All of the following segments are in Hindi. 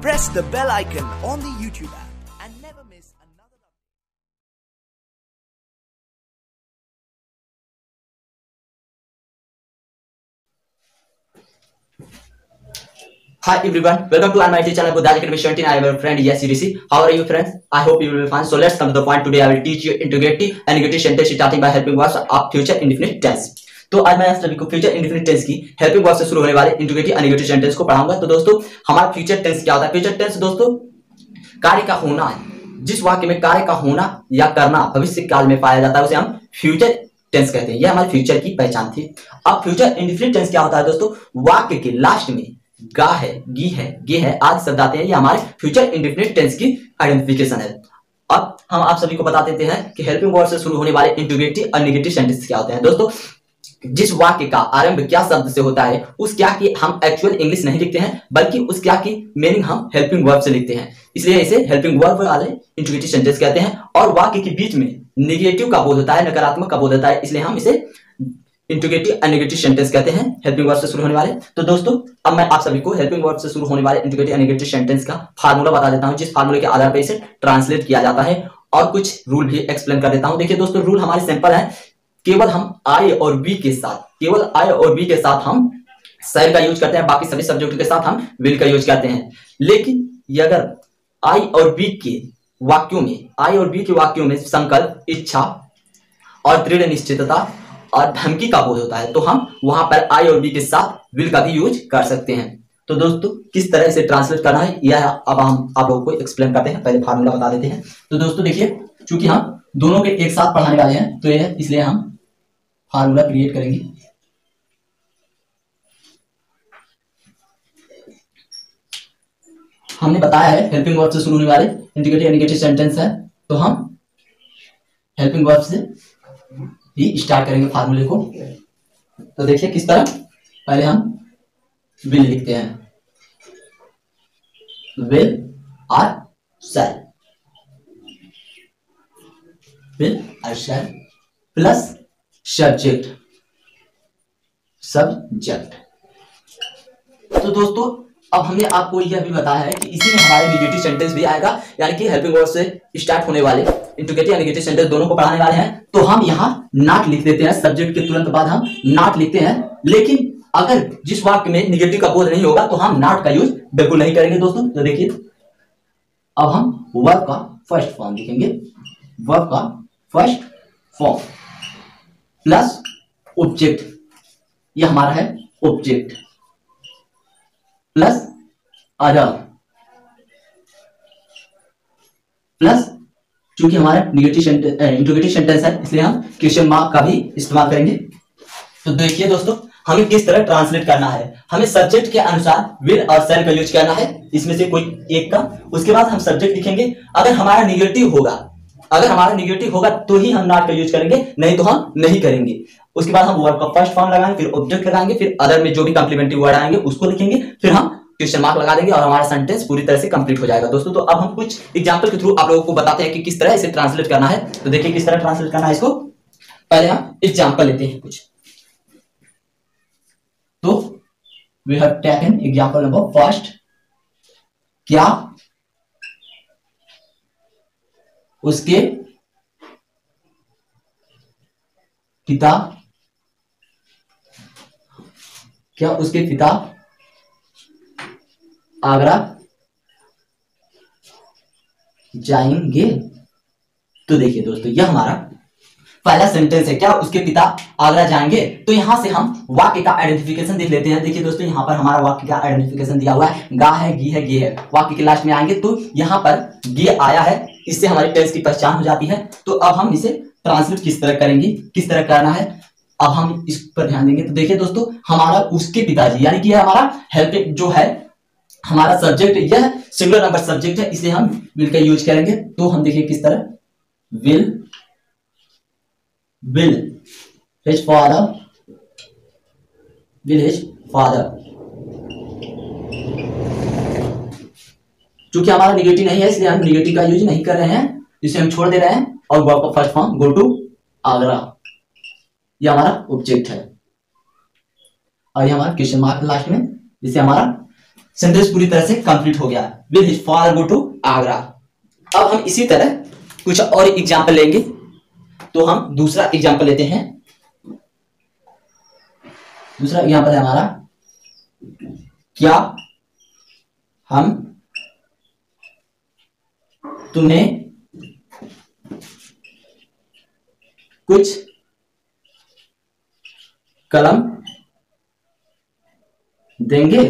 press the bell icon on the YouTube app and never miss another update. Hi everyone, welcome to our channel Buddha Academy 17. I am your friend CDC. How are you friends? I hope you will be fine. So let's come to the point. Today I will teach you integrative and negative sentence starting by helping verbs of future indefinite tense. तो आज मैं आप सभी को फ्यूचर इंडेफिनिट टेंस की हेल्पिंग वर्ब से शुरू होने वाले इंटीग्रेटिव एंड नेगेटिव सेंटेंस को पढ़ाऊंगा। तो दोस्तों हमारा फ्यूचर टेंस क्या होता है? फ्यूचर टेंस दोस्तों कार्य का होना है। जिस वाक्य में कार्य का होना या करना भविष्य काल में पाया जाता है उसे हम फ्यूचर टेंस कहते हैं। यह हमारे फ्यूचर की पहचान थी। अब फ्यूचर इंडेफिनिट टेंस क्या होता है दोस्तों? वाक्य के लास्ट में गा है, गी है, गे है आदि शब्द आते हैं। ये हमारे फ्यूचर इंडेफिनिट टेंस की आइडेंटिफिकेशन है। अब हम आप सभी को बता देते हैं कि हेल्पिंग वर्ब से शुरू होने वाले इंटीग्रेटिव और नेगेटिव सेंटेंस क्या होते हैं। दोस्तों जिस वाक्य का आरंभ क्या शब्द से होता है उस क्या की हम एक्चुअल इंग्लिश नहीं लिखते हैं बल्कि उस क्या की मीनिंग हम हेल्पिंग वर्ब से लिखते हैं, इसलिए इसे हेल्पिंग वर्ब वाले इंटीग्रेटिव सेंटेंस कहते हैं। और वाक्य के बीच में नेगेटिव का बोध होता है, नकारात्मक का बोध होता है, इसलिए हम इसे इंटीग्रेटिव एंड नेगेटिव सेंटेंस कहते हैं हेल्पिंग वर्ब से शुरू होने वाले। तो दोस्तों अब मैं आप सभी को हेल्पिंग वर्ब से शुरू होने वाले इंटीग्रेटिव एंड नेगेटिव सेंटेंस का फार्मूला बता देता हूं, जिस फार्मूले के आधार पर इसे ट्रांसलेट किया जाता है और कुछ रूल भी एक्सप्लेन कर देता हूं। देखिए दोस्तों रूल हमारे सिंपल है। केवल हम आई और बी के साथ, केवल आई और बी के साथ हम शैल का यूज करते हैं, बाकी सभी सब्जेक्ट के साथ हम विल का यूज करते हैं। लेकिन ये अगर आई और बी के वाक्यों में, आई और बी के वाक्यों में संकल्प, इच्छा और दृढ़ निश्चितता और धमकी का बोध होता है तो हम वहां पर आई और बी के साथ विल का भी यूज कर सकते हैं। तो दोस्तों किस तरह से ट्रांसलेट करना है यह अब हम आप लोगों को एक्सप्लेन करते हैं। पहले फार्मूला बता देते हैं। तो दोस्तों देखिए चूंकि हम दोनों के एक साथ पढ़ाने वाले हैं तो यह इसलिए हम फार्मूला क्रिएट करेंगे। हमने बताया है हेल्पिंग वर्ब से शुरू होने वाले इंटीग्रेटिव एंड नेगेटिव सेंटेंस है तो हम हेल्पिंग वर्ब से ही स्टार्ट करेंगे फार्मूले को। तो देखिए किस तरह, पहले हम विल लिखते हैं, विल और शैल, विल और शैल प्लस सब्जेक्ट, सब्जेक्ट। तो दोस्तों अब हमने आपको यह भी बताया है कि इसी में हमारे नेगेटिव सेंटेंस भी आएगा, यानी कि हेल्पिंग वर्ब से स्टार्ट होने वाले इंटीग्रेटिव और नेगेटिव सेंटेंस दोनों को पढ़ाने वाले हैं। तो हम यहाँ नॉट लिख देते हैं, सब्जेक्ट के तुरंत बाद हम नॉट लिखते हैं। लेकिन अगर जिस वाक्य में नेगेटिव का बोध नहीं होगा तो हम नॉट का यूज बिल्कुल नहीं करेंगे दोस्तों। तो देखिए अब हम वर्ब का फर्स्ट फॉर्म लिखेंगे, वर्ब का फर्स्ट फॉर्म प्लस ऑब्जेक्ट, यह हमारा है ऑब्जेक्ट, प्लस अदर, प्लस चूंकि हमारा नेगेटिव इंटीग्रेटिव सेंटेंस है इसलिए हम क्वेश्चन मार्क का भी इस्तेमाल करेंगे। तो देखिए दोस्तों हमें किस तरह ट्रांसलेट करना है। हमें सब्जेक्ट के अनुसार विल और शैल का यूज करना है, इसमें से कोई एक का। उसके बाद हम सब्जेक्ट लिखेंगे। अगर हमारा नेगेटिव होगा, अगर हमारा नेगेटिव होगा तो ही हम नॉट का यूज करेंगे, नहीं तो हम नहीं करेंगे। उसके बाद हम वर्ब का फर्स्ट फॉर्म लगाएंगे, फिर ऑब्जेक्ट लगाएंगे, फिर अदर में जो भी कॉम्प्लीमेंट्री वर्ड आएंगे उसको लिखेंगे, फिर हम क्वेश्चन मार्क लगा देंगे और हमारा सेंटेंस पूरी तरह से कंप्लीट हो जाएगा दोस्तों। तो अब हम कुछ एग्जांपल के थ्रू आप लोगों को बताते हैं कि किस तरह इसे ट्रांसलेट करना है। तो देखिए किस तरह ट्रांसलेट करना है इसको। पहले हम एग्जांपल लेते हैं कुछ। तो we have taken example number first. क्या उसके पिता, क्या उसके पिता आगरा जाएंगे। तो देखिए दोस्तों यह हमारा पहला सेंटेंस है, क्या उसके पिता आगरा जाएंगे। तो यहां से हम वाक्य का आइडेंटिफिकेशन देख लेते हैं। देखिए दोस्तों यहां पर हमारा वाक्य का आइडेंटिफिकेशन दिया हुआ है, गा है, गी है, गे है। वाक्य के लास्ट में आएंगे तो यहां पर गे आया है, इससे हमारी टेंस की पहचान हो जाती है। तो अब हम इसे ट्रांसलेट किस तरह करेंगे, किस तरह करना है, अब हम इस पर ध्यान देंगे। तो देखिए दोस्तों हमारा उसके पिताजी, यानी कि हमारा हेल्प जो है हमारा सब्जेक्ट, यह सिंगुलर नंबर सब्जेक्ट है, इसे हम विल का यूज करेंगे। तो हम देखिए किस तरह, will, will his father, will his father. चूंकि हमारा निगेटिव नहीं है इसलिए हम निगेटिव का यूज नहीं कर रहे हैं, इसे हम छोड़ दे रहे हैं। और वर्ब का first form go to Agra, ये हमारा ऑब्जेक्ट है। और ये हमारा क्वेश्चन मार्क लास्ट में, जिससे हमारा सेंटेंस पूरी तरह से कंप्लीट हो गया। Will his father go to Agra. अब हम इसी तरह कुछ और एग्जाम्पल लेंगे। तो हम दूसरा एग्जाम्पल लेते हैं। दूसरा एग्जाम्पल है हमारा, क्या हम तुम्हें कुछ कलम देंगे?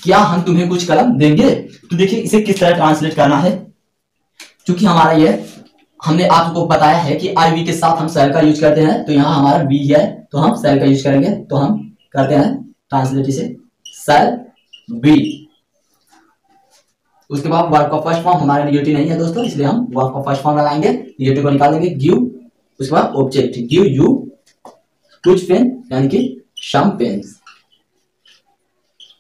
क्या हम तुम्हें कुछ कलम देंगे? तो देखिए इसे किस तरह ट्रांसलेट करना है। क्योंकि हमारा ये हमने आपको बताया है कि आई वी के साथ हम शैल का यूज करते हैं, तो यहां हमारा वी है तो हम शैल का यूज करेंगे। तो हम करते हैं ट्रांसलेट इसे शैल बी। उसके बाद वर्ब का फर्स्ट फॉर्म हमारा निगेटिव नहीं है दोस्तों, इसलिए हम वर्ब का फर्स्ट फॉर्म लगाएंगे, निगेटिव को निकाल देंगे, गिव। उसके बाद ऑब्जेक्ट, गिव यू कुछ पेन, यानी कि सम पेन्स,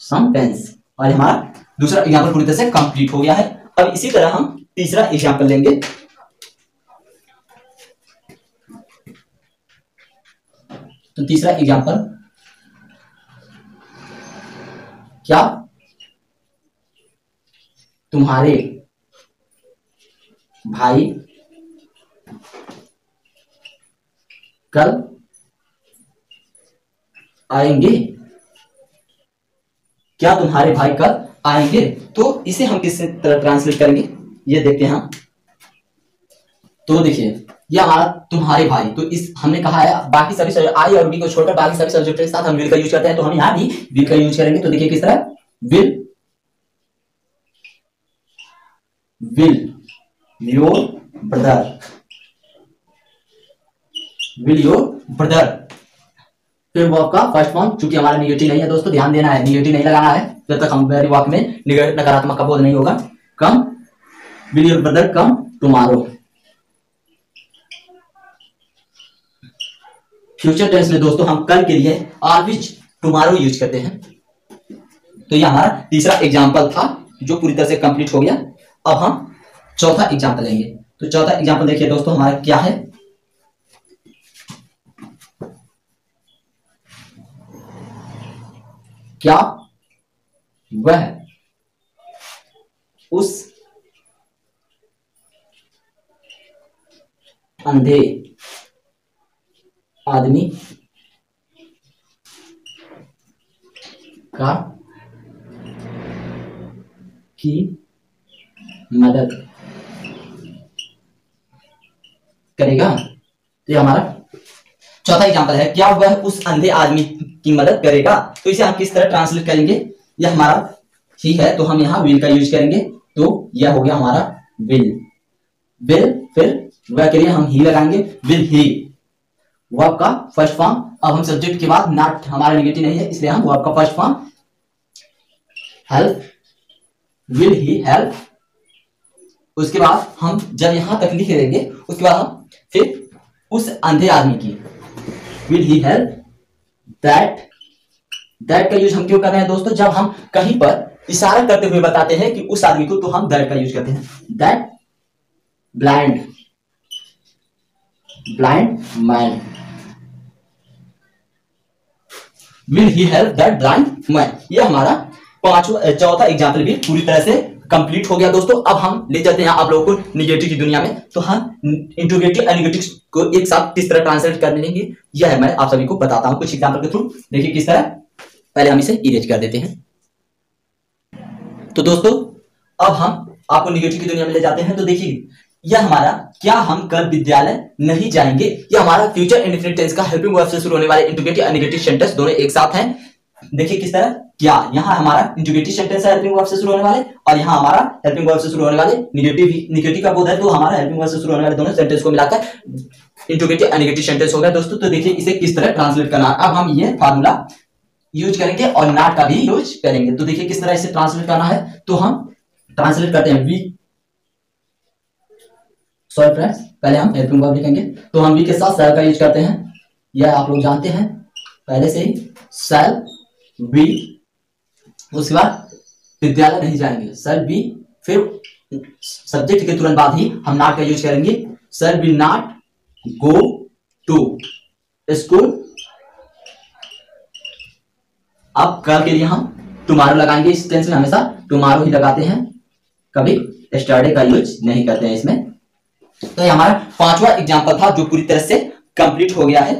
सम पेन्स। और हमारा दूसरा एग्जाम्पल पूरी तरह से कंप्लीट हो गया है। अब इसी तरह हम तीसरा एग्जाम्पल लेंगे। तो तीसरा एग्जाम्पल, क्या तुम्हारे भाई कल आएंगे? क्या तुम्हारे भाई कल आएंगे? तो इसे हम किस तरह ट्रांसलेट करेंगे ये देखते हैं हम। तो देखिए ये हमारा तुम्हारे भाई, तो इस हमने कहा है बाकी सभी आई और बी को छोड़कर बाकी सभी सब्जेक्ट के साथ हम विल का यूज करते हैं, तो हम यहां भी विल का यूज करेंगे। तो देखिए किस तरह, will your brother, will your brother. फिर वर्ब का फर्स्ट फॉर्म, चूंकि हमारा निगेटिव नहीं है दोस्तों, ध्यान देना है, निगेटिव नहीं लगाना है जब तक हमारे वाक्य में नकारात्मक का बोध नहीं होगा। Come, will your brother come tomorrow. Future tense में दोस्तों हम कल के लिए ऑलवेज टुमारो यूज करते हैं। तो ये हमारा तीसरा एग्जाम्पल था जो पूरी तरह से कंप्लीट हो गया। अब हम चौथा एग्जाम्पल लेंगे। तो चौथा एग्जाम्पल देखिए दोस्तों हमारा क्या है, क्या वह उस अंधे आदमी का की मदद करेगा? तो ये हमारा चौथा एग्जाम्पल है, क्या वह उस अंधे आदमी की मदद करेगा? तो इसे हम किस तरह ट्रांसलेट करेंगे, यह हमारा ही है तो हम यहाँ विल का यूज करेंगे। तो यह हो गया हमारा विल, विल। फिर वह के लिए हम ही लगाएंगे, विल ही। वर्ब का फर्स्ट फॉर्म, अब हम सब्जेक्ट के बाद नॉट हमारा नेगेटिव नहीं है, इसलिए हम वर्ब का first form help, will he help. उसके बाद हम जब यहां तक लिख देंगे उसके बाद हम फिर उस अंधे आदमी की, will he help that. That का यूज हम क्यों कर रहे हैं दोस्तों, जब हम कहीं पर इशारा करते हुए बताते हैं कि उस आदमी को, तो हम दैट का यूज करते हैं। That blind, blind man, will he help that blind man. ये हमारा चौथा एग्जाम्पल भी पूरी तरह से कंप्लीट हो गया दोस्तों। अब हम ले चलते हैं आप लोगों को निगेटिव की दुनिया में। तो हम इंट्रोगेटिव और नेगेटिव को एक साथ किस तरह ट्रांसलेट करने लेंगे, यह मैं आप सभी को बताता हूं कुछ एग्जाम्पल के थ्रू। देखिए किस तरह, पहले हम इसे इरेज कर देते हैं। तो दोस्तों अब हम आपको निगेटिव की दुनिया में ले जाते हैं। तो देखिए यह हमारा, क्या हम कल विद्यालय नहीं जाएंगे, यह हमारा फ्यूचर इंडेफिनिट टेंस का हेल्पिंग वर्ब से शुरू होने वाले इंट्रोगेटिव और नेगेटिव सेंटेंस दोनों एक साथ हैं। देखिए किस तरह, क्या यहाँ हमारा इंट्रोगेटिव सेंटेंस है हेल्पिंग वर्ब से शुरू होने वाले, और यहाँ हमारा हेल्पिंग वर्ब से शुरू होने वाले निगेटिव का बोध है, तो हमारा हेल्पिंग वर्ब से शुरू होने वाले दोनों सेंटेंस को मिलाकर इंट्रोगेटिव और नेगेटिव सेंटेंस हो गया दोस्तों। तो देखिए इसे किस तरह ट्रांसलेट करना। अब हम ये फार्मूला यूज करेंगे और नॉट का भी यूज करेंगे। तो देखिए किस तरह इसे ट्रांसलेट करना है। तो हम ट्रांसलेट करते हैं वी, सॉरी फ्रेंड्स, पहले हम हेल्पिंग वर्ब लिखेंगे। तो हम वी के साथ शैल का यूज करते हैं, यह आप लोग जानते हैं पहले से ही, शैल बी। उसके बाद विद्यालय नहीं जाएंगे, शैल बी। फिर सब्जेक्ट के तुरंत बाद ही हम नॉट का यूज करेंगे, shall be not go to school अब कल के लिए हम टुमारो लगाएंगे। इस टेंस में हमेशा टुमारो ही लगाते हैं, कभी यस्टरडे का यूज नहीं करते हैं इसमें। तो ये हमारा 5वां एग्जाम्पल था जो पूरी तरह से कंप्लीट हो गया है।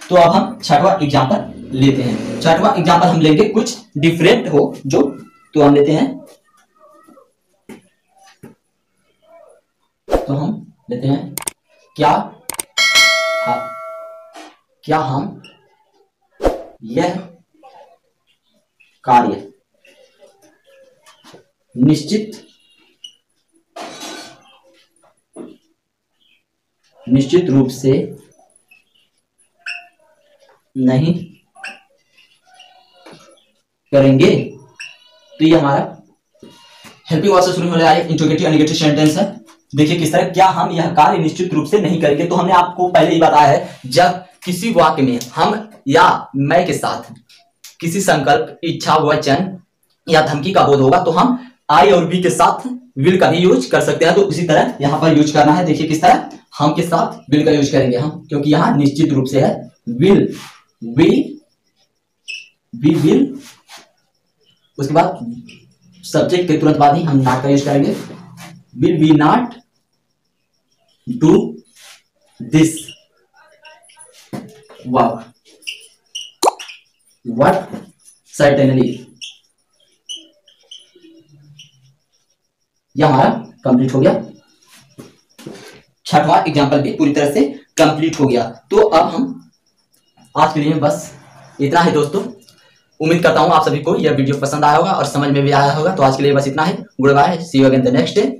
तो अब हम 6वां एग्जाम्पल लेते हैं। 6वां एग्जाम्पल हम लेंगे कुछ डिफरेंट हो जो, तो हम लेते हैं क्या हम यह कार्य निश्चित रूप से नहीं करेंगे। तो ये हमारा हेल्पिंग वर्ब से शुरू होने वाला इंट्रोगेटिव या नेगेटिव सेंटेंस है। देखिए किस तरह, क्या हम यह कार्य निश्चित रूप से नहीं करेंगे। तो हमने आपको पहले ही बताया है, जब किसी वाक्य में हम या मैं के साथ किसी संकल्प, इच्छा, वचन या धमकी का बोध होगा तो हम आई और बी के साथ विल का भी यूज कर सकते हैं। तो उसी तरह यहां पर यूज करना है। देखिए किस तरह, हम के साथ विल का यूज करेंगे हम, क्योंकि यहां निश्चित रूप से है विल, वी विल, उसके बाद सब्जेक्ट के तुरंत बाद ही हम नॉट का यूज करेंगे। Will we not do this, wow, what, certainly. यह हमारा कंप्लीट हो गया। 6वां एग्जाम्पल भी पूरी तरह से कंप्लीट हो गया। तो अब हम आज के लिए बस इतना है दोस्तों। उम्मीद करता हूं आप सभी को यह वीडियो पसंद आया होगा और समझ में भी आया होगा। तो आज के लिए बस इतना है। Goodbye, see you again the next day.